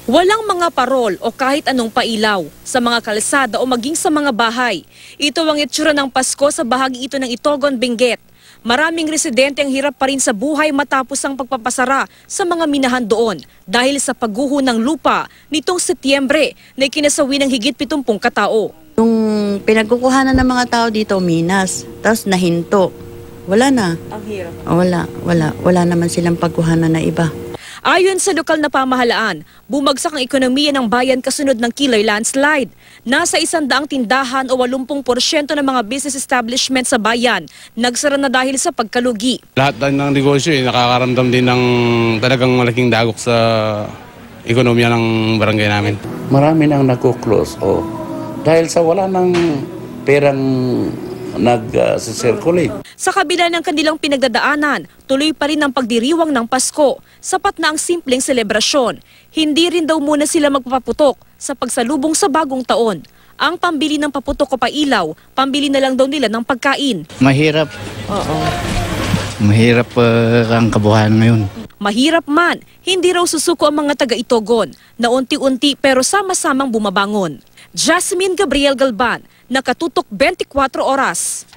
Walang mga parol o kahit anong pailaw sa mga kalsada o maging sa mga bahay. Ito ang itsura ng Pasko sa bahagi ito ng Itogon, Benguet. Maraming residente ang hirap pa rin sa buhay matapos ang pagpapasara sa mga minahan doon dahil sa pagguho ng lupa nitong Setyembre na ikinasawi ng higit 70 katao. Yung pinagkukuhanan ng mga tao dito, minas, tapos nahinto. Wala na. Ang hirap. Wala naman silang pagkuhanan na iba. Ayon sa lokal na pamahalaan, bumagsak ang ekonomiya ng bayan kasunod ng killer landslide. Nasa 100 tindahan o 80% ng mga business establishment sa bayan nagsara na dahil sa pagkalugi. Lahat ng negosyo nakakaramdam din ng talagang malaking dagok sa ekonomiya ng barangay namin. Marami nang nag-close dahil sa wala ng perang nag-circulate. Sa kabila ng kanilang pinagdadaanan, tuloy pa rin ang pagdiriwang ng Pasko. Sapat na ang simpleng selebrasyon. Hindi rin daw muna sila magpapaputok sa pagsalubong sa bagong taon. Ang pambili ng paputok o pailaw, pambili na lang daw nila ng pagkain. Mahirap. Mahirap ang kabuhayan ngayon. Mahirap man, hindi raw susuko ang mga taga-Itogon na unti-unti pero sama-samang bumabangon. Jasmine Gabriel Galban, Nakatutok 24 Oras.